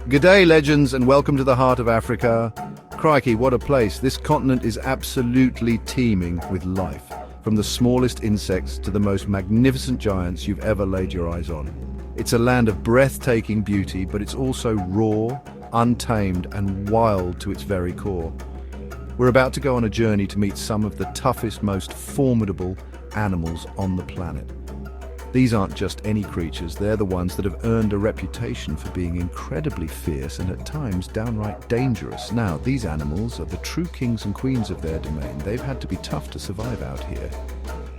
G'day, legends, and welcome to the heart of Africa. Crikey, what a place. This continent is absolutely teeming with life, from the smallest insects to the most magnificent giants you've ever laid your eyes on. It's a land of breathtaking beauty, but it's also raw, untamed, and wild to its very core. We're about to go on a journey to meet some of the toughest, most formidable animals on the planet. These aren't just any creatures, they're the ones that have earned a reputation for being incredibly fierce and at times downright dangerous. Now, these animals are the true kings and queens of their domain. They've had to be tough to survive out here,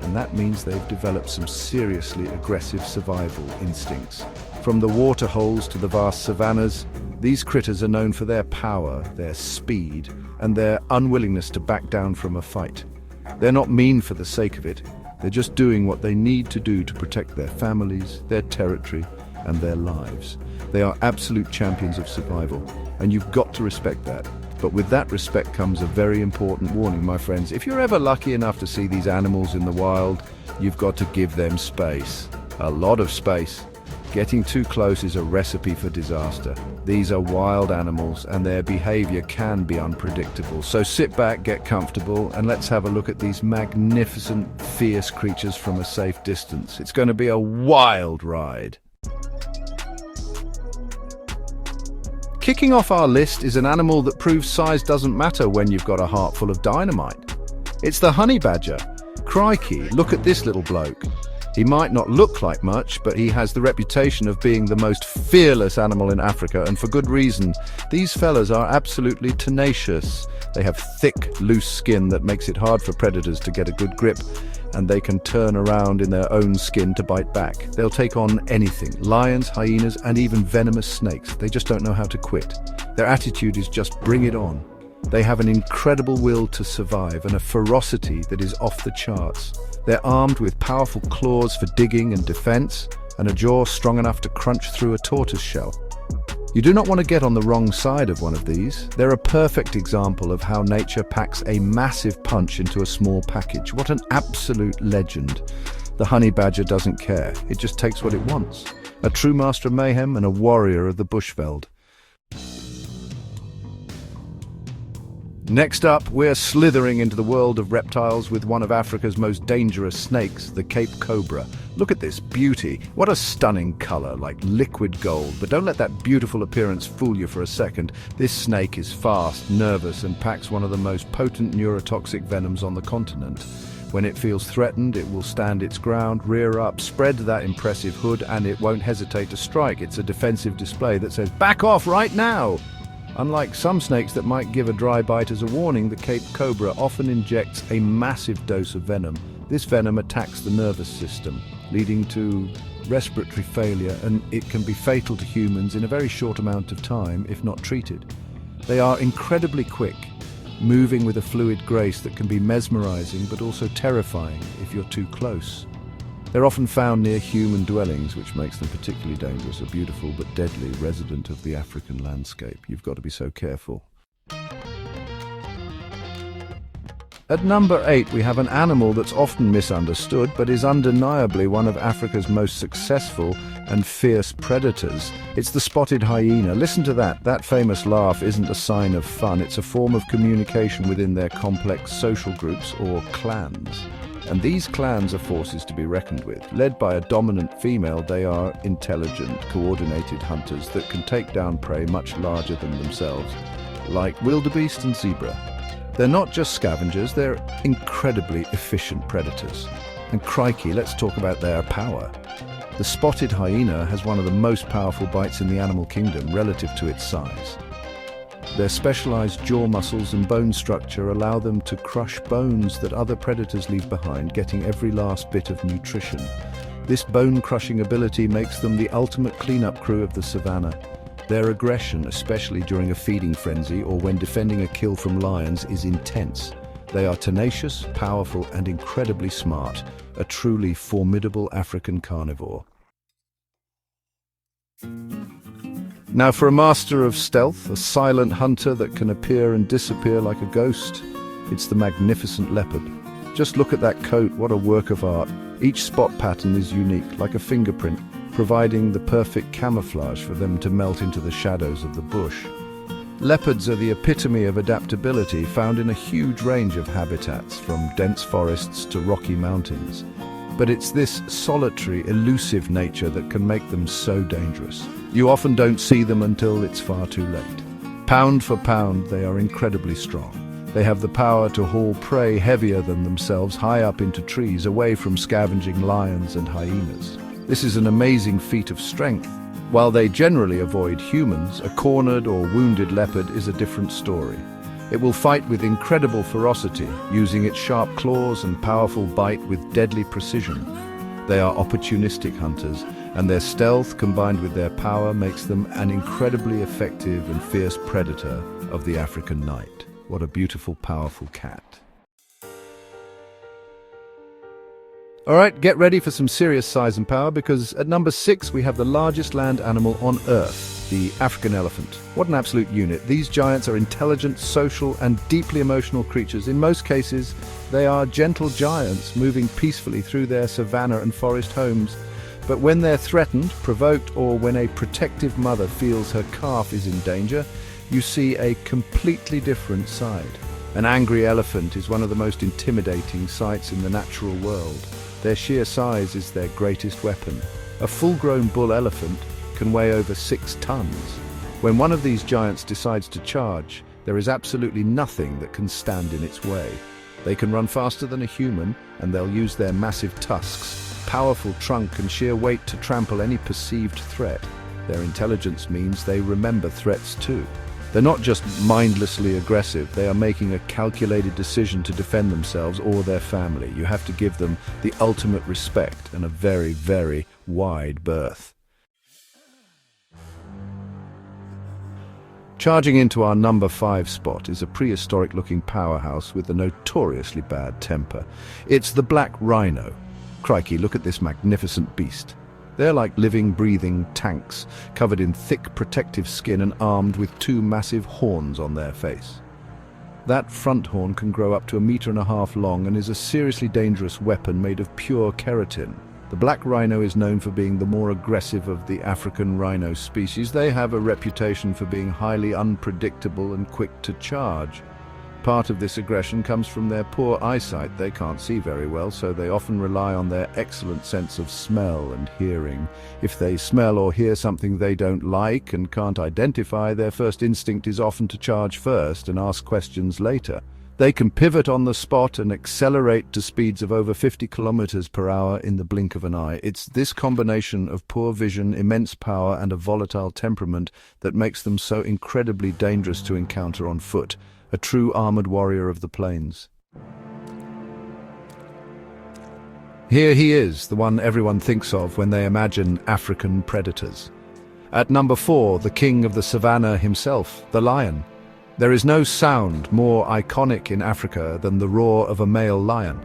and that means they've developed some seriously aggressive survival instincts. From the water holes to the vast savannas, these critters are known for their power, their speed, and their unwillingness to back down from a fight. They're not mean for the sake of it. They're just doing what they need to do to protect their families, their territory, and their lives. They are absolute champions of survival, and you've got to respect that. But with that respect comes a very important warning, my friends. If you're ever lucky enough to see these animals in the wild, you've got to give them space. A lot of space. Getting too close is a recipe for disaster. These are wild animals and their behavior can be unpredictable. So sit back, get comfortable, and let's have a look at these magnificent, fierce creatures from a safe distance. It's going to be a wild ride. Kicking off our list is an animal that proves size doesn't matter when you've got a heart full of dynamite. It's the honey badger. Crikey, look at this little bloke. He might not look like much, but he has the reputation of being the most fearless animal in Africa, and for good reason. These fellas are absolutely tenacious. They have thick, loose skin that makes it hard for predators to get a good grip, and they can turn around in their own skin to bite back. They'll take on anything, lions, hyenas, and even venomous snakes. They just don't know how to quit. Their attitude is just bring it on. They have an incredible will to survive and a ferocity that is off the charts. They're armed with powerful claws for digging and defense, and a jaw strong enough to crunch through a tortoise shell. You do not want to get on the wrong side of one of these. They're a perfect example of how nature packs a massive punch into a small package. What an absolute legend. The honey badger doesn't care. It just takes what it wants. A true master of mayhem and a warrior of the bushveld. Next up, we're slithering into the world of reptiles with one of Africa's most dangerous snakes, the Cape Cobra. Look at this beauty. What a stunning color, like liquid gold. But don't let that beautiful appearance fool you for a second. This snake is fast, nervous, and packs one of the most potent neurotoxic venoms on the continent. When it feels threatened, it will stand its ground, rear up, spread that impressive hood, and it won't hesitate to strike. It's a defensive display that says, "Back off right now!" Unlike some snakes that might give a dry bite as a warning, the Cape Cobra often injects a massive dose of venom. This venom attacks the nervous system, leading to respiratory failure, and it can be fatal to humans in a very short amount of time if not treated. They are incredibly quick, moving with a fluid grace that can be mesmerizing but also terrifying if you're too close. They're often found near human dwellings, which makes them particularly dangerous, a beautiful but deadly resident of the African landscape. You've got to be so careful. At number 8, we have an animal that's often misunderstood, but is undeniably one of Africa's most successful and fierce predators. It's the spotted hyena. Listen to that. That famous laugh isn't a sign of fun. It's a form of communication within their complex social groups or clans. And these clans are forces to be reckoned with. Led by a dominant female, they are intelligent, coordinated hunters that can take down prey much larger than themselves, like wildebeest and zebra. They're not just scavengers, they're incredibly efficient predators. And crikey, let's talk about their power. The spotted hyena has one of the most powerful bites in the animal kingdom relative to its size. Their specialized jaw muscles and bone structure allow them to crush bones that other predators leave behind, getting every last bit of nutrition. This bone-crushing ability makes them the ultimate cleanup crew of the savannah. Their aggression, especially during a feeding frenzy or when defending a kill from lions, is intense. They are tenacious, powerful, and incredibly smart, a truly formidable African carnivore. Now for a master of stealth, a silent hunter that can appear and disappear like a ghost, it's the magnificent leopard. Just look at that coat, what a work of art. Each spot pattern is unique, like a fingerprint, providing the perfect camouflage for them to melt into the shadows of the bush. Leopards are the epitome of adaptability, found in a huge range of habitats, from dense forests to rocky mountains. But it's this solitary, elusive nature that can make them so dangerous. You often don't see them until it's far too late. Pound for pound, they are incredibly strong. They have the power to haul prey heavier than themselves high up into trees, away from scavenging lions and hyenas. This is an amazing feat of strength. While they generally avoid humans, a cornered or wounded leopard is a different story. It will fight with incredible ferocity, using its sharp claws and powerful bite with deadly precision. They are opportunistic hunters, and their stealth combined with their power makes them an incredibly effective and fierce predator of the African night. What a beautiful, powerful cat. All right, get ready for some serious size and power, because at number 6 we have the largest land animal on Earth, the African elephant. What an absolute unit. These giants are intelligent, social, and deeply emotional creatures. In most cases, they are gentle giants moving peacefully through their savanna and forest homes. But when they're threatened, provoked, or when a protective mother feels her calf is in danger, you see a completely different side. An angry elephant is one of the most intimidating sights in the natural world. Their sheer size is their greatest weapon. A full-grown bull elephant can weigh over 6 tons. When one of these giants decides to charge, there is absolutely nothing that can stand in its way. They can run faster than a human, and they'll use their massive tusks, powerful trunk, and sheer weight to trample any perceived threat. Their intelligence means they remember threats too. They're not just mindlessly aggressive, they are making a calculated decision to defend themselves or their family. You have to give them the ultimate respect and a very, very wide berth. Charging into our number 5 spot is a prehistoric-looking powerhouse with a notoriously bad temper. It's the black rhino. Crikey, look at this magnificent beast. They're like living, breathing tanks, covered in thick protective skin and armed with 2 massive horns on their face. That front horn can grow up to 1.5 meters long and is a seriously dangerous weapon made of pure keratin. The black rhino is known for being the more aggressive of the African rhino species. They have a reputation for being highly unpredictable and quick to charge. Part of this aggression comes from their poor eyesight. They can't see very well, so they often rely on their excellent sense of smell and hearing. If they smell or hear something they don't like and can't identify, their first instinct is often to charge first and ask questions later. They can pivot on the spot and accelerate to speeds of over 50 kilometers per hour in the blink of an eye. It's this combination of poor vision, immense power, and a volatile temperament that makes them so incredibly dangerous to encounter on foot. A true armored warrior of the plains. Here he is, the one everyone thinks of when they imagine African predators. At number 4, the king of the savannah himself, the lion. There is no sound more iconic in Africa than the roar of a male lion.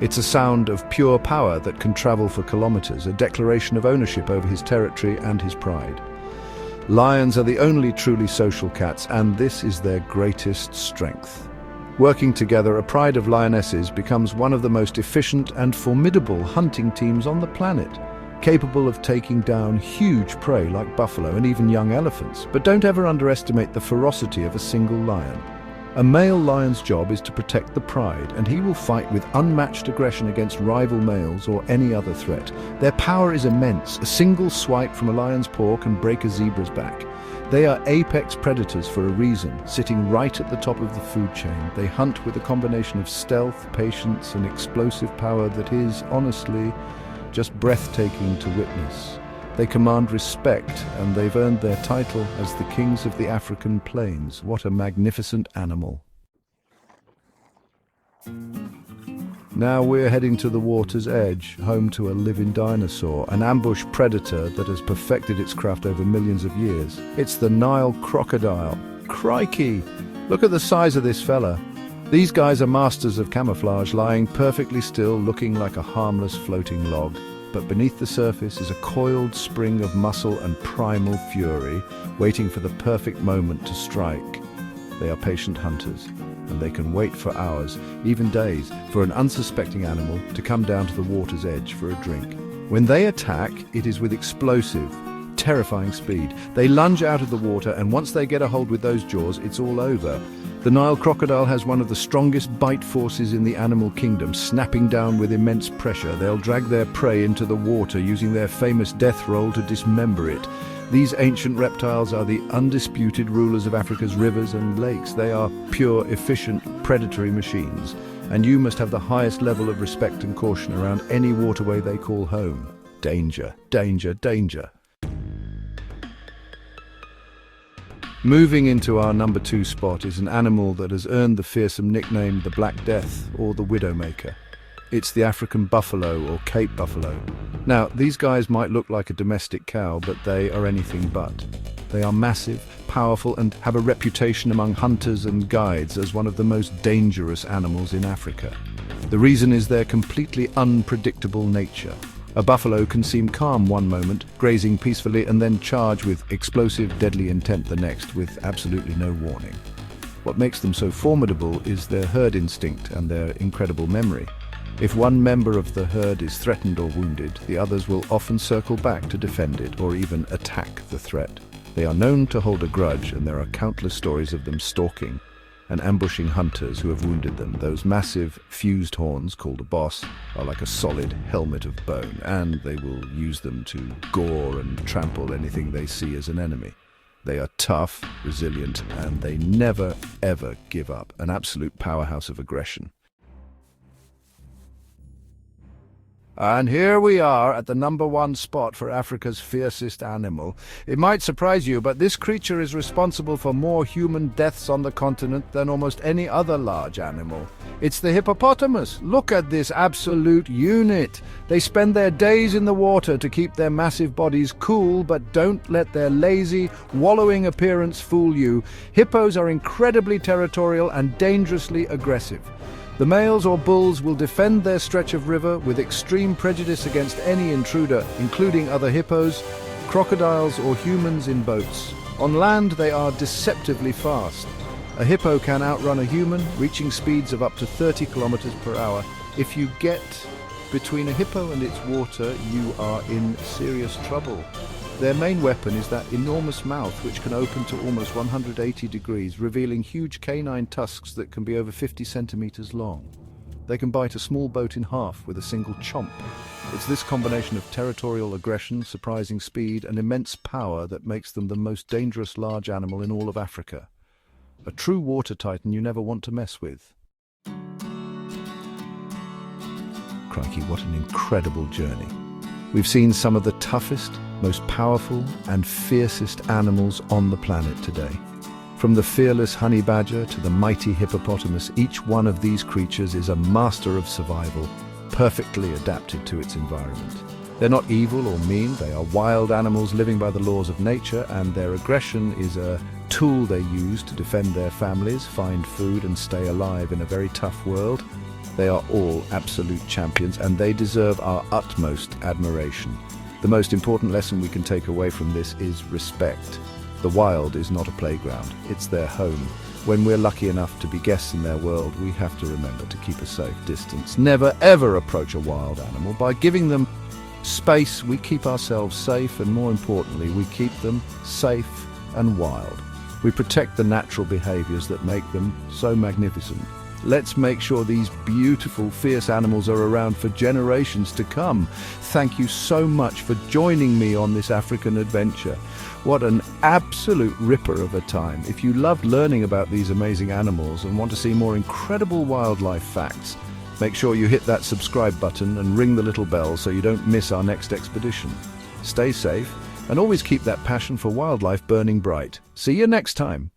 It's a sound of pure power that can travel for kilometers, a declaration of ownership over his territory and his pride. Lions are the only truly social cats, and this is their greatest strength. Working together, a pride of lionesses becomes one of the most efficient and formidable hunting teams on the planet, capable of taking down huge prey like buffalo and even young elephants. But don't ever underestimate the ferocity of a single lion. A male lion's job is to protect the pride, and he will fight with unmatched aggression against rival males or any other threat. Their power is immense. A single swipe from a lion's paw can break a zebra's back. They are apex predators for a reason, sitting right at the top of the food chain. They hunt with a combination of stealth, patience, and explosive power that is, honestly, just breathtaking to witness. They command respect, and they've earned their title as the kings of the African plains. What a magnificent animal. Now we're heading to the water's edge, home to a living dinosaur, an ambush predator that has perfected its craft over millions of years. It's the Nile crocodile. Crikey! Look at the size of this fella. These guys are masters of camouflage, lying perfectly still, looking like a harmless floating log. But beneath the surface is a coiled spring of muscle and primal fury, waiting for the perfect moment to strike. They are patient hunters, and they can wait for hours, even days, for an unsuspecting animal to come down to the water's edge for a drink. When they attack, it is with explosive, terrifying speed. They lunge out of the water, and once they get a hold with those jaws, it's all over. The Nile crocodile has one of the strongest bite forces in the animal kingdom, snapping down with immense pressure. They'll drag their prey into the water, using their famous death roll to dismember it. These ancient reptiles are the undisputed rulers of Africa's rivers and lakes. They are pure, efficient, predatory machines, and you must have the highest level of respect and caution around any waterway they call home. Danger, danger, danger. Moving into our number 2 spot is an animal that has earned the fearsome nickname the Black Death or the Widowmaker. It's the African buffalo or Cape buffalo. Now, these guys might look like a domestic cow, but they are anything but. They are massive, powerful, and have a reputation among hunters and guides as one of the most dangerous animals in Africa. The reason is their completely unpredictable nature. A buffalo can seem calm one moment, grazing peacefully, and then charge with explosive, deadly intent the next, with absolutely no warning. What makes them so formidable is their herd instinct and their incredible memory. If one member of the herd is threatened or wounded, the others will often circle back to defend it or even attack the threat. They are known to hold a grudge, and there are countless stories of them stalking and ambushing hunters who have wounded them. Those massive fused horns, called a boss, are like a solid helmet of bone, and they will use them to gore and trample anything they see as an enemy. They are tough, resilient, and they never, ever give up. An absolute powerhouse of aggression. And here we are at the number 1 spot for Africa's fiercest animal. It might surprise you, but this creature is responsible for more human deaths on the continent than almost any other large animal. It's the hippopotamus. Look at this absolute unit. They spend their days in the water to keep their massive bodies cool, but don't let their lazy, wallowing appearance fool you. Hippos are incredibly territorial and dangerously aggressive. The males or bulls will defend their stretch of river with extreme prejudice against any intruder, including other hippos, crocodiles, or humans in boats. On land, they are deceptively fast. A hippo can outrun a human, reaching speeds of up to 30 kilometers per hour. If you get between a hippo and its water, you are in serious trouble. Their main weapon is that enormous mouth, which can open to almost 180 degrees, revealing huge canine tusks that can be over 50 centimeters long. They can bite a small boat in half with a single chomp. It's this combination of territorial aggression, surprising speed, and immense power that makes them the most dangerous large animal in all of Africa. A true water titan you never want to mess with. Crikey, what an incredible journey. We've seen some of the toughest, most powerful and fiercest animals on the planet today. From the fearless honey badger to the mighty hippopotamus, each one of these creatures is a master of survival, perfectly adapted to its environment. They're not evil or mean, they are wild animals living by the laws of nature, and their aggression is a tool they use to defend their families, find food, and stay alive in a very tough world. They are all absolute champions, and they deserve our utmost admiration. The most important lesson we can take away from this is respect. The wild is not a playground, it's their home. When we're lucky enough to be guests in their world, we have to remember to keep a safe distance. Never ever approach a wild animal. By giving them space, we keep ourselves safe, and more importantly, we keep them safe and wild. We protect the natural behaviors that make them so magnificent. Let's make sure these beautiful, fierce animals are around for generations to come. Thank you so much for joining me on this African adventure. What an absolute ripper of a time. If you loved learning about these amazing animals and want to see more incredible wildlife facts, make sure you hit that subscribe button and ring the little bell so you don't miss our next expedition. Stay safe and always keep that passion for wildlife burning bright. See you next time.